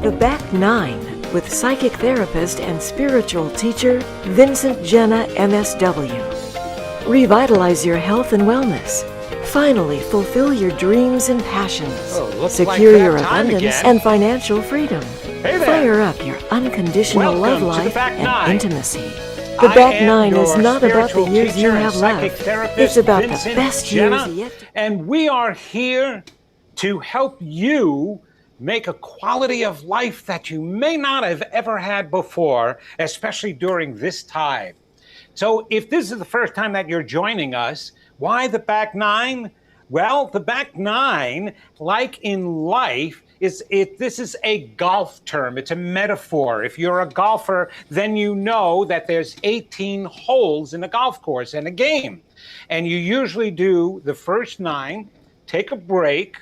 The Back Nine with psychic therapist and spiritual teacher Vincent Jenna MSW. Revitalize your health and wellness. Finally fulfill your dreams and passions. Secure your abundance and financial freedom. Fire up your unconditional love life and intimacy. The Back Nine is not about the years you have left. It's about the best years yet. And we are here to help you make a quality of life that you may not have ever had before, especially during this time. So if this is the first time that you're joining us, why the Back Nine? Well, the Back Nine, like in life, this is a golf term. It's a metaphor. If you're a golfer, then you know that there's 18 holes in a golf course and a game. And you usually do the first 9, take a break,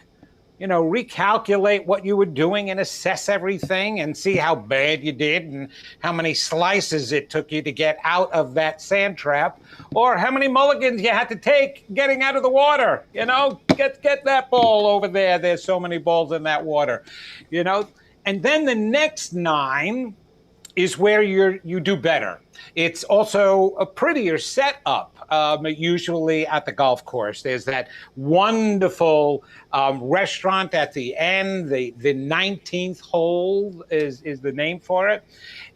recalculate what you were doing and assess everything and see how bad you did and how many slices it took you to get out of that sand trap, or how many mulligans you had to take getting out of the water. Get that ball over there. There's so many balls in that water, And then the next 9 is where you do better. It's also a prettier setup. Usually at the golf course, there's that wonderful restaurant at the end. The 19th hole is the name for it,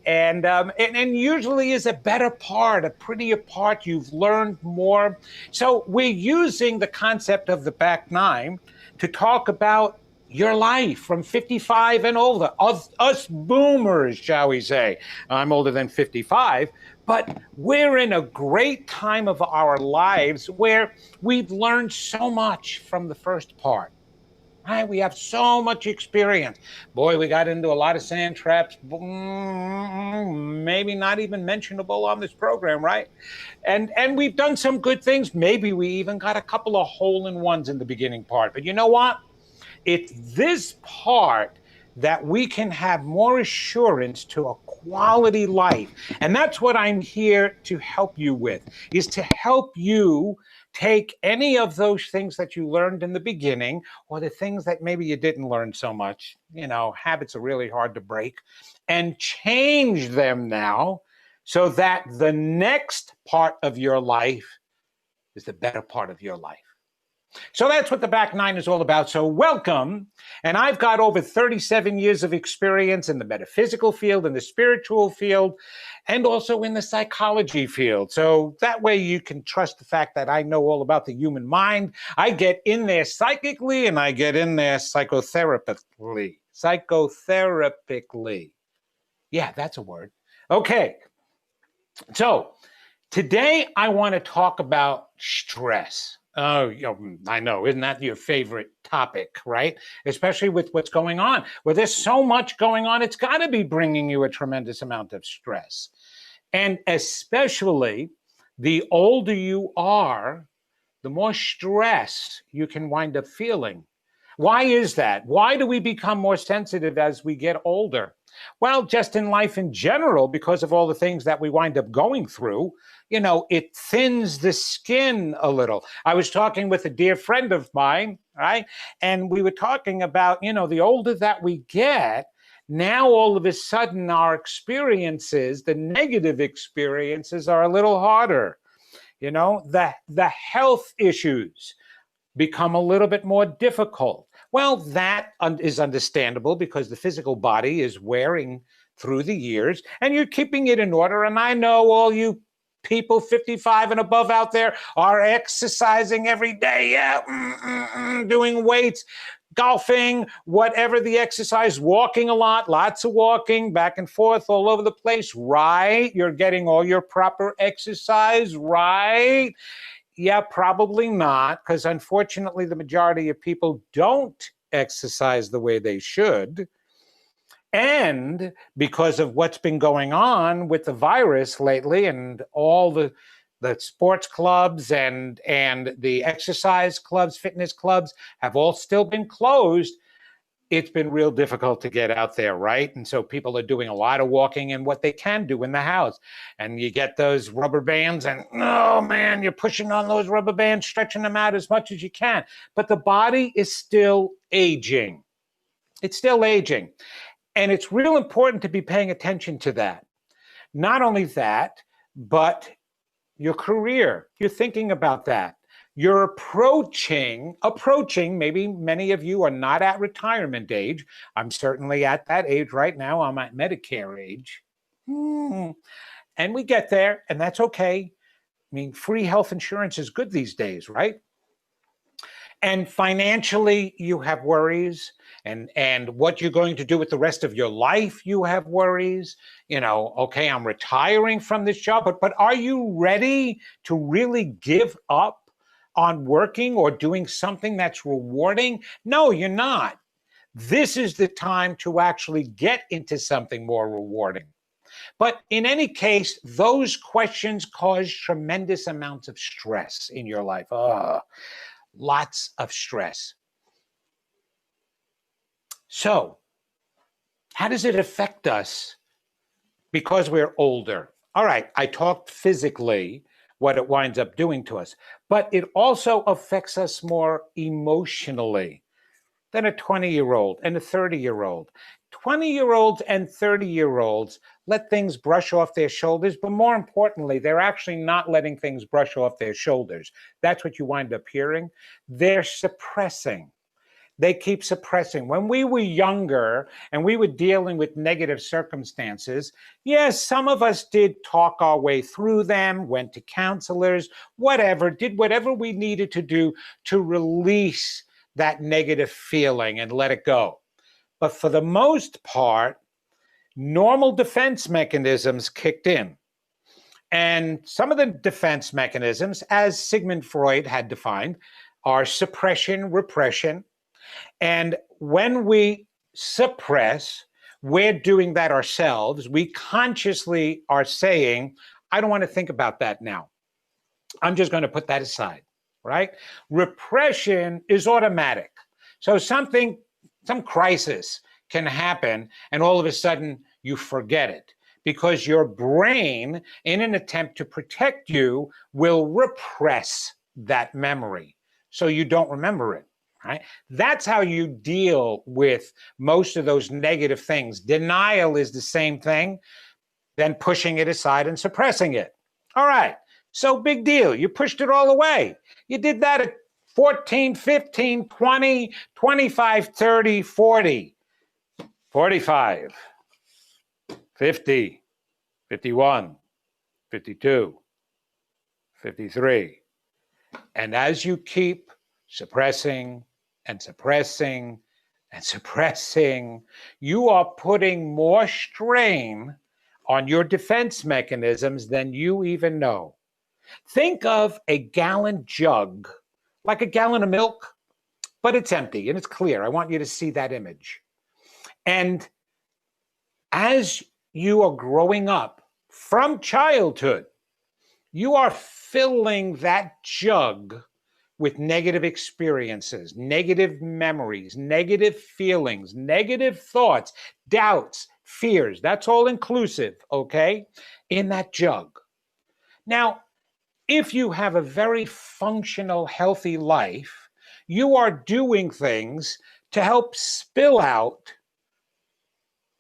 and usually is a better part, a prettier part. You've learned more. So we're using the concept of the Back Nine to talk about your life from 55 and older, us boomers, shall we say. I'm older than 55, but we're in a great time of our lives where we've learned so much from the first part. Right? We have so much experience. Boy, we got into a lot of sand traps, maybe not even mentionable on this program, right? And we've done some good things. Maybe we even got a couple of hole-in-ones in the beginning part. But you know what? It's this part that we can have more assurance to a quality life. And that's what I'm here to help you with, is to help you take any of those things that you learned in the beginning, or the things that maybe you didn't learn so much. Habits are really hard to break, and change them now so that the next part of your life is the better part of your life. So that's what the Back Nine is all about. So welcome. And I've got over 37 years of experience in the metaphysical field, in the spiritual field, and also in the psychology field. So that way you can trust the fact that I know all about the human mind. I get in there psychically, and I get in there psychotherapically. Psychotherapically. Yeah, that's a word. Okay. So today I want to talk about stress. Oh, I know. Isn't that your favorite topic, right? Especially with what's going on. Well, there's so much going on. It's got to be bringing you a tremendous amount of stress. And especially the older you are, the more stress you can wind up feeling. Why is that? Why do we become more sensitive as we get older? Well, just in life in general, because of all the things that we wind up going through, it thins the skin a little. I was talking with a dear friend of mine, right? And we were talking about, the older that we get, now all of a sudden our experiences, the negative experiences, are a little harder. The health issues become a little bit more difficult. Well, that is understandable because the physical body is wearing through the years and you're keeping it in order. And I know all you people 55 and above out there are exercising every day, doing weights, golfing, whatever the exercise, walking a lot, lots of walking, back and forth all over the place, right? You're getting all your proper exercise, right? Yeah, probably not, because unfortunately the majority of people don't exercise the way they should. And because of what's been going on with the virus lately, and all the sports clubs and the exercise clubs, fitness clubs have all still been closed, it's been real difficult to get out there, right? And so people are doing a lot of walking and what they can do in the house. And you get those rubber bands and, oh man, you're pushing on those rubber bands, stretching them out as much as you can. But the body is still aging. It's still aging. And it's real important to be paying attention to that. Not only that, but your career. You're thinking about that. You're approaching, maybe many of you are not at retirement age. I'm certainly at that age right now. I'm at Medicare age. And we get there, and that's okay. I mean, free health insurance is good these days, right? And financially, you have worries, and what you're going to do with the rest of your life, you have worries. You know, okay, I'm retiring from this job, but are you ready to really give up on working or doing something that's rewarding? No, you're not. This is the time to actually get into something more rewarding. But in any case, those questions cause tremendous amounts of stress in your life. Lots of stress. So, how does it affect us because we're older? All right, I talked physically, what it winds up doing to us, but it also affects us more emotionally than a 20-year-old and a 30-year-old. 20-year-olds and 30-year-olds let things brush off their shoulders, but more importantly, they're actually not letting things brush off their shoulders. That's what you wind up hearing. They're suppressing. They keep suppressing. When we were younger and we were dealing with negative circumstances, yes, some of us did talk our way through them, went to counselors, whatever, did whatever we needed to do to release that negative feeling and let it go. But for the most part, normal defense mechanisms kicked in. And some of the defense mechanisms, as Sigmund Freud had defined, are suppression, repression. And when we suppress, we're doing that ourselves. We consciously are saying, I don't want to think about that now. I'm just going to put that aside, right? Repression is automatic. So some crisis can happen, and all of a sudden you forget it because your brain, in an attempt to protect you, will repress that memory so you don't remember it. Right? That's how you deal with most of those negative things. Denial is the same thing, then pushing it aside and suppressing it. All right, so big deal. You pushed it all away. You did that at 14, 15, 20, 25, 30, 40, 45, 50, 51, 52, 53. And as you keep suppressing and suppressing and suppressing, you are putting more strain on your defense mechanisms than you even know. Think of a gallon jug, like a gallon of milk, but it's empty and it's clear. I want you to see that image. And as you are growing up from childhood, you are filling that jug with negative experiences, negative memories, negative feelings, negative thoughts, doubts, fears. That's all inclusive, okay, in that jug. Now, if you have a very functional, healthy life, you are doing things to help spill out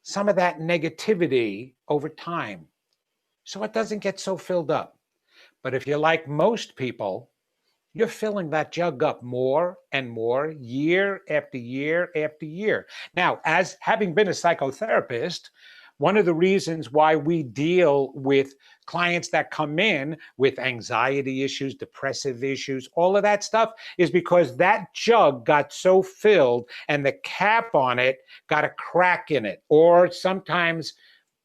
some of that negativity over time so it doesn't get so filled up. But if you're like most people, you're filling that jug up more and more, year after year after year. Now, as having been a psychotherapist, one of the reasons why we deal with clients that come in with anxiety issues, depressive issues, all of that stuff is because that jug got so filled and the cap on it got a crack in it, or sometimes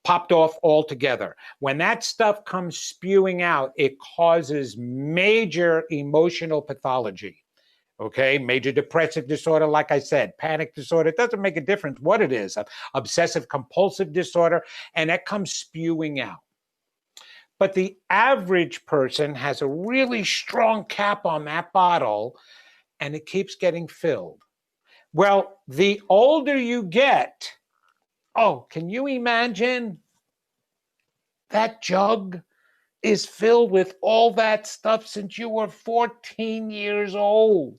popped off altogether. When that stuff comes spewing out, it causes major emotional pathology. Okay, major depressive disorder, like I said, panic disorder, it doesn't make a difference what it is, obsessive compulsive disorder, and that comes spewing out. But the average person has a really strong cap on that bottle, and it keeps getting filled. Well, the older you get, oh, can you imagine? That jug is filled with all that stuff since you were 14 years old.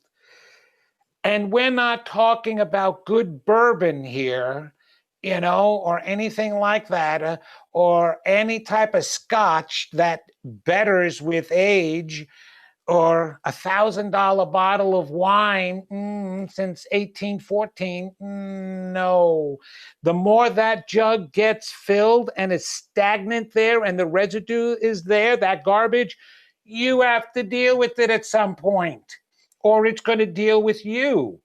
And we're not talking about good bourbon here. or anything like that, or any type of scotch that betters with age, or $1,000 bottle of wine since 1814. No. The more that jug gets filled and is stagnant there and the residue is there, that garbage, you have to deal with it at some point, or it's going to deal with you.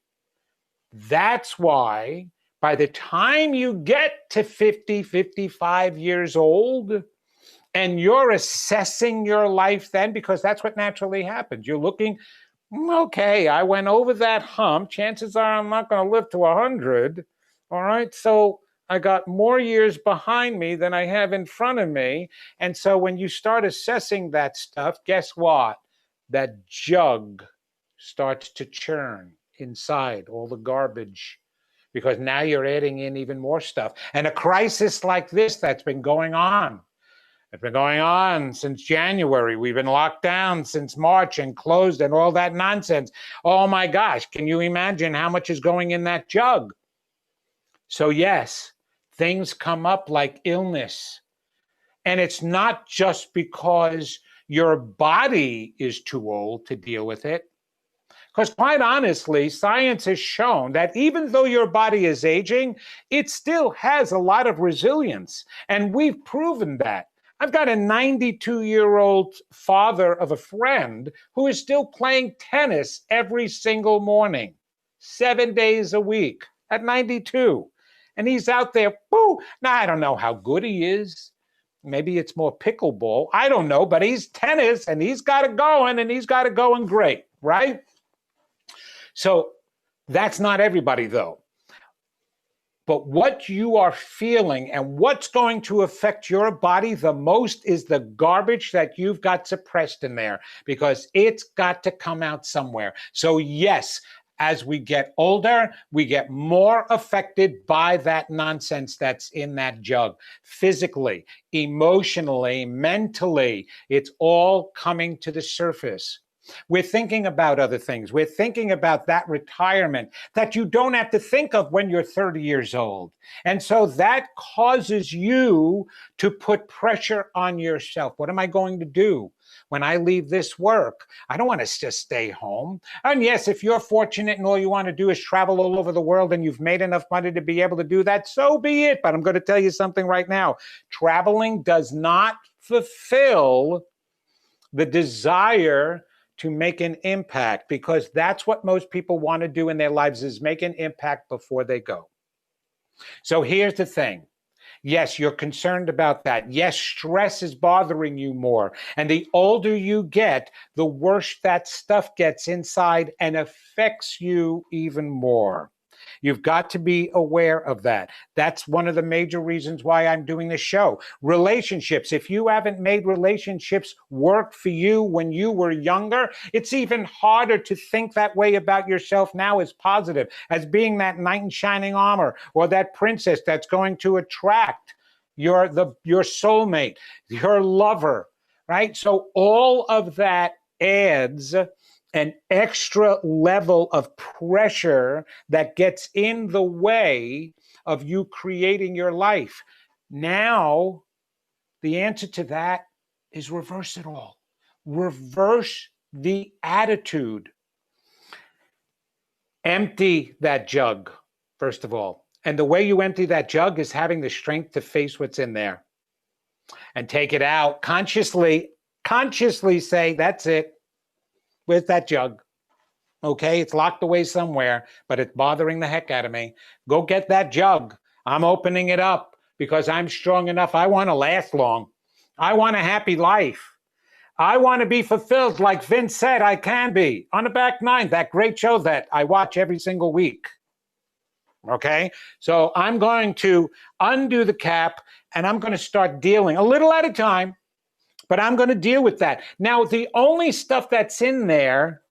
That's why by the time you get to 50, 55 years old, and you're assessing your life then, because that's what naturally happens. You're looking, okay, I went over that hump. Chances are I'm not going to live to 100. All right. So I got more years behind me than I have in front of me. And so when you start assessing that stuff, guess what? That jug starts to churn inside all the garbage, because now you're adding in even more stuff. And a crisis like this that's been going on, it's been going on since January. We've been locked down since March and closed and all that nonsense. Oh my gosh, can you imagine how much is going in that jug? So yes, things come up like illness. And it's not just because your body is too old to deal with it. Because quite honestly, science has shown that even though your body is aging, it still has a lot of resilience. And we've proven that. I've got a 92-year-old father of a friend who is still playing tennis every single morning, 7 days a week at 92. And he's out there, boo. Now, I don't know how good he is. Maybe it's more pickleball. I don't know, but he's tennis and he's got it going, and he's got it going great, right? So that's not everybody, though. But what you are feeling and what's going to affect your body the most is the garbage that you've got suppressed in there, because it's got to come out somewhere. So yes, as we get older, we get more affected by that nonsense that's in that jug. Physically, emotionally, mentally, it's all coming to the surface. We're thinking about other things. We're thinking about that retirement that you don't have to think of when you're 30 years old. And so that causes you to put pressure on yourself. What am I going to do when I leave this work? I don't want to just stay home. And yes, if you're fortunate and all you want to do is travel all over the world and you've made enough money to be able to do that, so be it. But I'm going to tell you something right now. Traveling does not fulfill the desire to make an impact, because that's what most people want to do in their lives, is make an impact before they go. So here's the thing. Yes, you're concerned about that. Yes, stress is bothering you more. And the older you get, the worse that stuff gets inside and affects you even more. You've got to be aware of that. That's one of the major reasons why I'm doing this show. Relationships. If you haven't made relationships work for you when you were younger, it's even harder to think that way about yourself now as positive, as being that knight in shining armor, or that princess that's going to attract your soulmate, your lover, right? So all of that adds an extra level of pressure that gets in the way of you creating your life. Now, the answer to that is reverse it all. Reverse the attitude. Empty that jug, first of all. And the way you empty that jug is having the strength to face what's in there and take it out consciously say, that's it. Where's that jug? Okay, it's locked away somewhere, but it's bothering the heck out of me. Go get that jug. I'm opening it up because I'm strong enough. I want to last long. I want a happy life. I want to be fulfilled like Vince said I can be on the Back Nine, that great show that I watch every single week. Okay, so I'm going to undo the cap and I'm going to start dealing a little at a time, but I'm going to deal with that. Now, the only stuff that's in there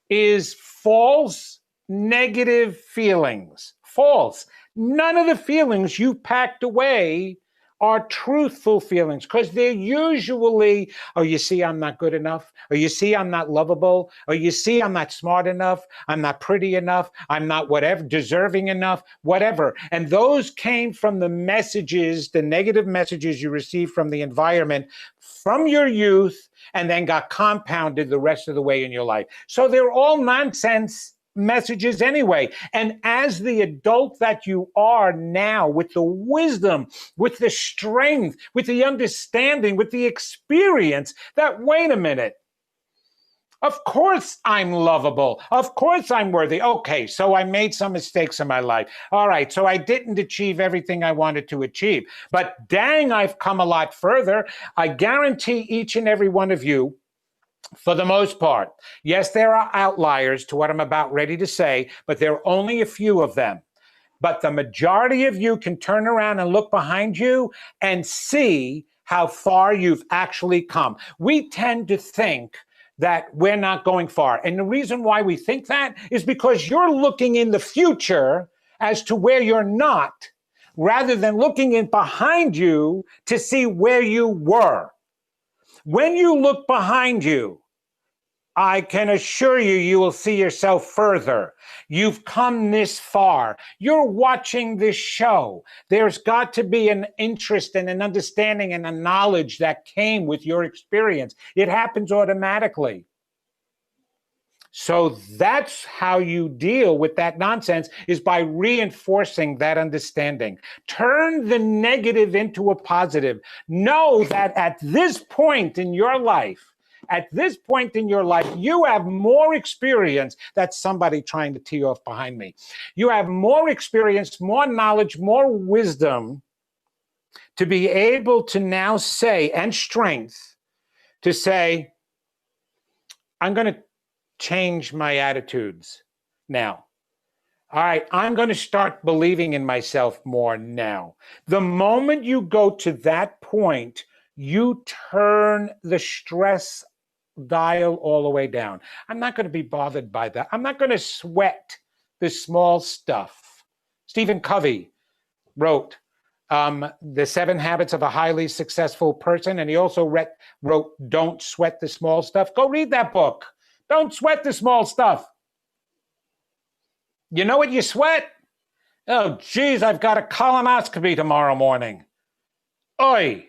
is false negative feelings. False. None of the feelings you packed away are truthful feelings, because they're usually, oh, you see, I'm not good enough. Or you see, I'm not lovable. Or you see, I'm not smart enough. I'm not pretty enough. I'm not whatever, deserving enough, whatever. And those came from the messages, the negative messages you received from the environment, from your youth, and then got compounded the rest of the way in your life. So they're all nonsense messages anyway. And as the adult that you are now, with the wisdom, with the strength, with the understanding, with the experience, that, wait a minute, of course I'm lovable. Of course I'm worthy. Okay, so I made some mistakes in my life. All right, so I didn't achieve everything I wanted to achieve. But dang, I've come a lot further. I guarantee each and every one of you, for the most part, yes, there are outliers to what I'm about ready to say, but there are only a few of them. But the majority of you can turn around and look behind you and see how far you've actually come. We tend to think that we're not going far. And the reason why we think that is because you're looking in the future as to where you're not, rather than looking in behind you to see where you were. When you look behind you, I can assure you, you will see yourself further. You've come this far. You're watching this show. There's got to be an interest and an understanding and a knowledge that came with your experience. It happens automatically. So that's how you deal with that nonsense, is by reinforcing that understanding. Turn the negative into a positive. Know that at this point in your life, you have more experience. That's somebody trying to tee off behind me. You have more experience, more knowledge, more wisdom to be able to now say, and strength to say, I'm going to change my attitudes now. All right, I'm going to start believing in myself more now. The moment you go to that point, you turn the stress dial all the way down. I'm not going to be bothered by that. I'm not going to sweat the small stuff. Stephen Covey wrote The 7 Habits of a Highly Successful Person, and he also wrote Don't Sweat the Small Stuff. Go read that book. Don't sweat the small stuff. You know what you sweat? Oh, geez, I've got a colonoscopy tomorrow morning. Oi!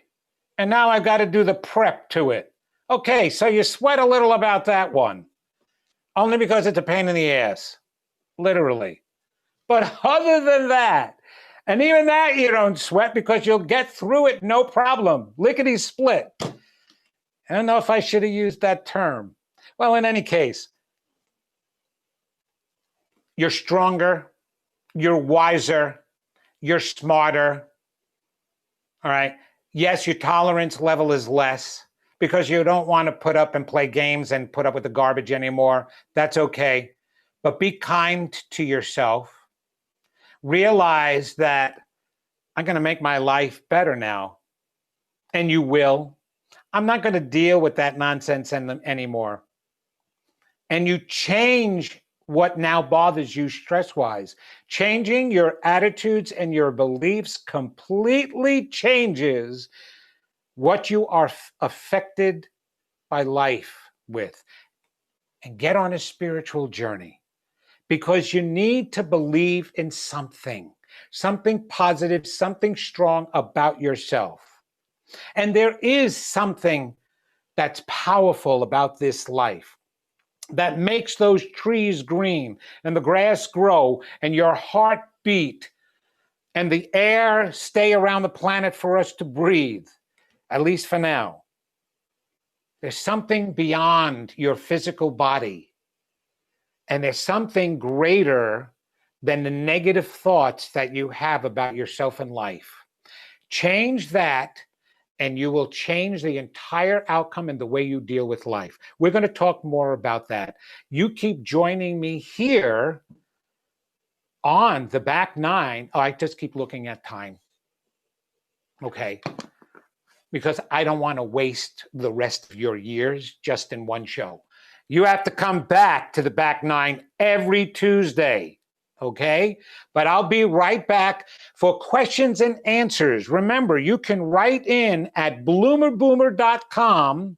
And now I've got to do the prep to it. Okay, so you sweat a little about that one. Only because it's a pain in the ass. Literally. But other than that, and even that you don't sweat, because you'll get through it no problem. Lickety split. I don't know if I should have used that term. Well, in any case, you're stronger, you're wiser, you're smarter. All right. Yes, your tolerance level is less because you don't want to put up and play games and put up with the garbage anymore. That's okay. But be kind to yourself. Realize that I'm going to make my life better now. And you will. I'm not going to deal with that nonsense anymore. And you change what now bothers you stress-wise. Changing your attitudes and your beliefs completely changes what you are affected by life with. And get on a spiritual journey, because you need to believe in something positive, something strong about yourself. And there is something that's powerful about this life that makes those trees green and the grass grow and your heart beat and the air stay around the planet for us to breathe, at least for now. There's something beyond your physical body, and there's something greater than the negative thoughts that you have about yourself and life. Change that, and you will change the entire outcome and the way you deal with life. We're going to talk more about that. You keep joining me here on the back 9. Oh, I just keep looking at time. Okay. Because I don't want to waste the rest of your years just in one show. You have to come back to the back 9 every Tuesday. okay? But I'll be right back for questions and answers. Remember, you can write in at bloomerboomer.com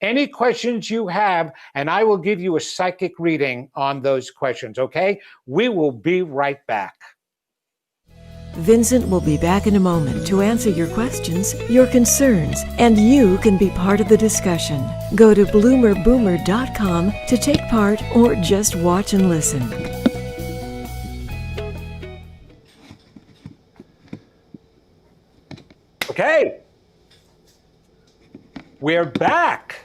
any questions you have, and I will give you a psychic reading on those questions, okay? We will be right back. Vincent will be back in a moment to answer your questions, your concerns, and you can be part of the discussion. Go to bloomerboomer.com to take part or just watch and listen. Okay, we're back.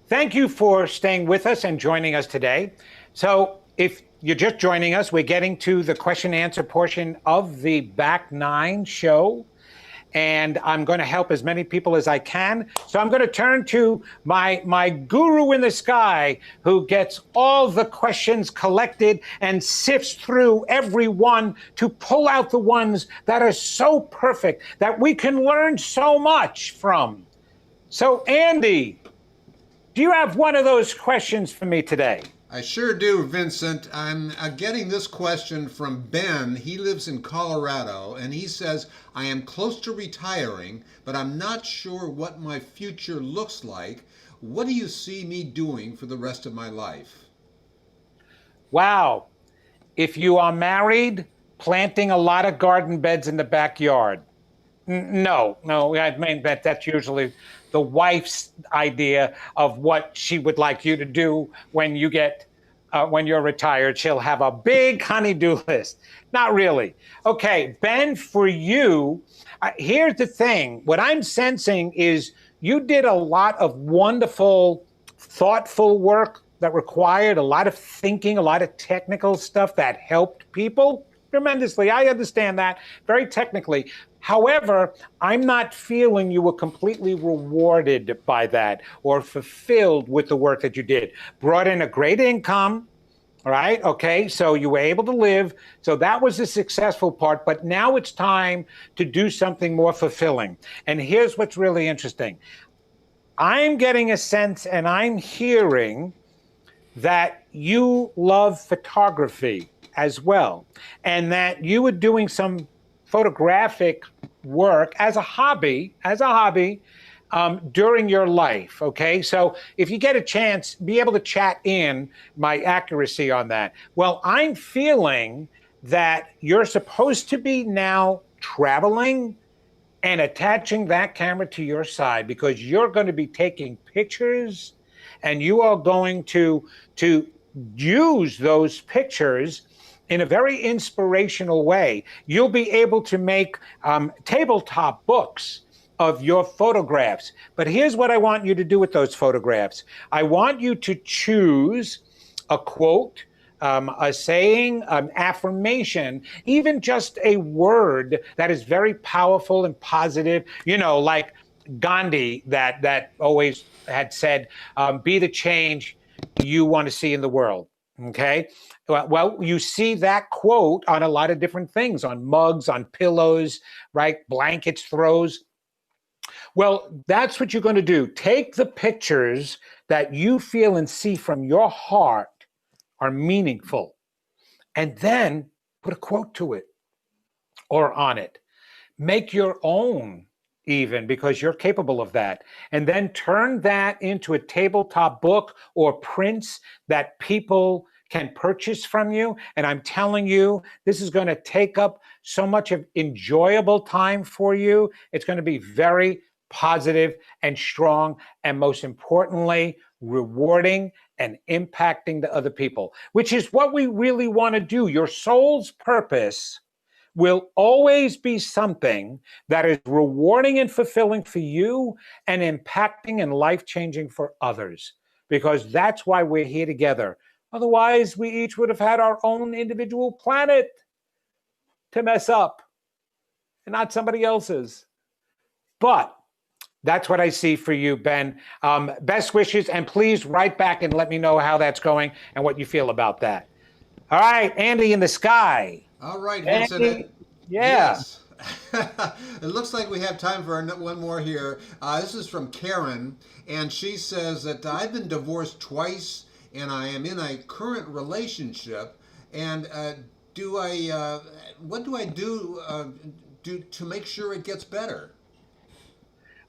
Thank you for staying with us and joining us today. So if you're just joining us, we're getting to the question and answer portion of the Back Nine show. And I'm going to help as many people as I can. So I'm going to turn to my guru in the sky, who gets all the questions collected and sifts through every one to pull out the ones that are so perfect that we can learn so much from. So Andy, do you have one of those questions for me today? I sure do, Vincent. I'm getting this question from Ben. He lives in Colorado, and he says, I am close to retiring, but I'm not sure what my future looks like. What do you see me doing for the rest of my life? Wow. If you are married, planting a lot of garden beds in the backyard. No, I mean that's usually the wife's idea of what she would like you to do when you get when you're retired. She'll have a big honey-do list. Not really. Okay, Ben, for you, here's the thing. What I'm sensing is you did a lot of wonderful, thoughtful work that required a lot of thinking, a lot of technical stuff that helped people tremendously. I understand that very technically. However, I'm not feeling you were completely rewarded by that or fulfilled with the work that you did. Brought in a great income, all right? Okay, so you were able to live. So that was the successful part, but now it's time to do something more fulfilling. And here's what's really interesting. I'm getting a sense and I'm hearing that you love photography as well, and that you were doing some photographic work as a hobby during your life, okay? So if you get a chance, be able to chat in my accuracy on that. Well, I'm feeling that you're supposed to be now traveling and attaching that camera to your side, because you're going to be taking pictures and you are going to use those pictures in a very inspirational way. You'll be able to make tabletop books of your photographs. But here's what I want you to do with those photographs. I want you to choose a quote, a saying, an affirmation, even just a word that is very powerful and positive, you know, like Gandhi that always had said, be the change you want to see in the world. Okay. Well, you see that quote on a lot of different things, on mugs, on pillows, right? Blankets, throws. Well, that's what you're going to do. Take the pictures that you feel and see from your heart are meaningful, and then put a quote to it or on it. Make your own, even, because you're capable of that. And then turn that into a tabletop book or prints that people can purchase from you. And I'm telling you, this is going to take up so much of enjoyable time for you. It's going to be very positive and strong, and most importantly, rewarding and impacting to other people, which is what we really want to do. Your soul's purpose will always be something that is rewarding and fulfilling for you and impacting and life-changing for others, because that's why we're here together. Otherwise, we each would have had our own individual planet to mess up and not somebody else's. But that's what I see for you, Ben. Best wishes, and please write back and let me know how that's going and what you feel about that. All right, Andy in the sky. All right, Vincent. Andy, yeah. Yes. It looks like we have time for one more here. This is from Karen, and she says that I've been divorced twice, and I am in a current relationship. And what do I do to make sure it gets better?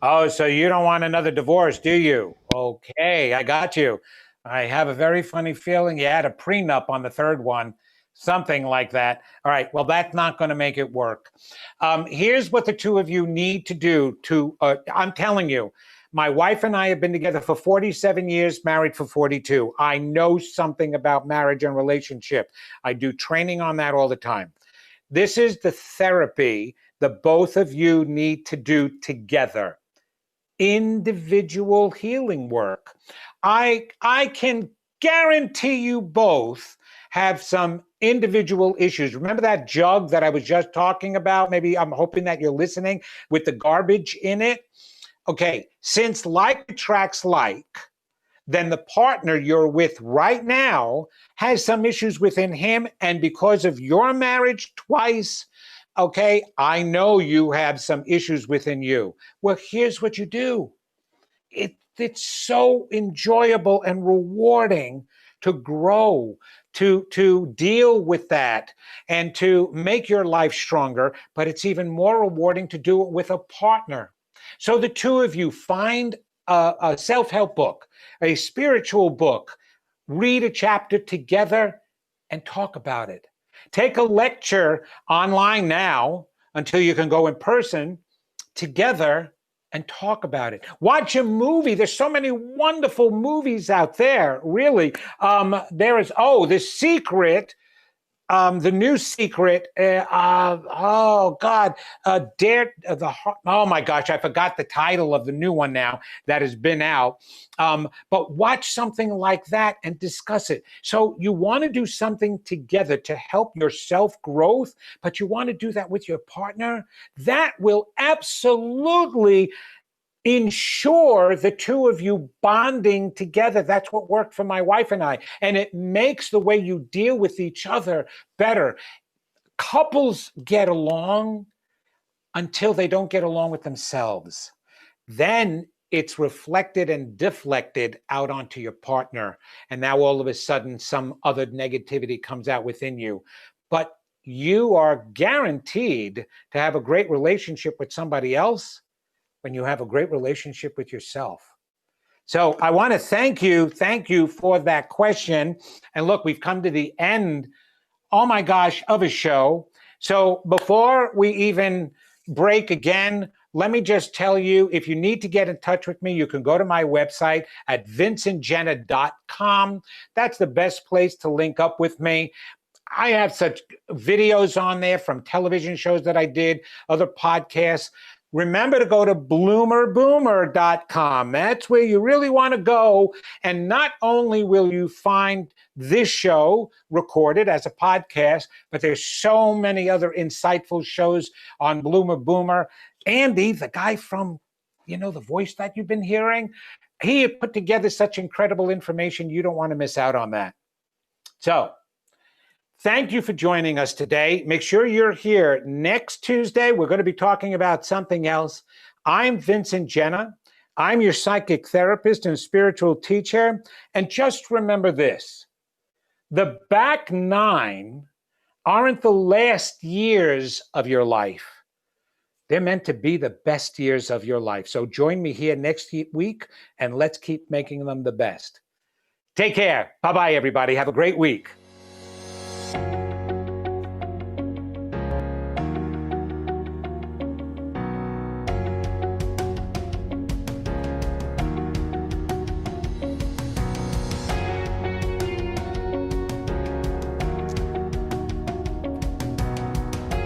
Oh, so you don't want another divorce, do you? Okay, I got you. I have a very funny feeling you had a prenup on the third one, something like that. All right, well, that's not going to make it work. Here's what the two of you need to do I'm telling you, my wife and I have been together for 47 years, married for 42. I know something about marriage and relationship. I do training on that all the time. This is the therapy that both of you need to do together. Individual healing work. I can guarantee you both have some individual issues. Remember that jug that I was just talking about? Maybe I'm hoping that you're listening with the garbage in it. Okay, since like attracts like, then the partner you're with right now has some issues within him. And because of your marriage twice, okay, I know you have some issues within you. Well, here's what you do. It's so enjoyable and rewarding to grow, to deal with that and to make your life stronger, but it's even more rewarding to do it with a partner. So the two of you find a self-help book, a spiritual book, read a chapter together and talk about it. Take a lecture online now until you can go in person together and talk about it. Watch a movie. There's so many wonderful movies out there, really. There is, The Secret, the new Secret. Oh my gosh, I forgot the title of the new one now that has been out. But watch something like that and discuss it. So you want to do something together to help your self-growth, but you want to do that with your partner. That will absolutely ensure the two of you bonding together. That's what worked for my wife and I. And it makes the way you deal with each other better. Couples get along until they don't get along with themselves. Then it's reflected and deflected out onto your partner. And now all of a sudden, some other negativity comes out within you. But you are guaranteed to have a great relationship with somebody else when you have a great relationship with yourself. So I want to thank you for that question. And look, we've come to the end, oh my gosh, of a show. So before we even break again, let me just tell you, if you need to get in touch with me, you can go to my website at vincentjenna.com. That's the best place to link up with me. I have such videos on there from television shows that I did, other podcasts. Remember to go to bloomerboomer.com. That's where you really want to go. And not only will you find this show recorded as a podcast, but there's so many other insightful shows on Bloomer Boomer. Andy, the guy from, the voice that you've been hearing, he had put together such incredible information. You don't want to miss out on that. So, thank you for joining us today. Make sure you're here next Tuesday. We're going to be talking about something else. I'm Vincent Jenna. I'm your psychic therapist and spiritual teacher. And just remember this, the back 9 aren't the last years of your life. They're meant to be the best years of your life. So join me here next week and let's keep making them the best. Take care. Bye-bye, everybody. Have a great week.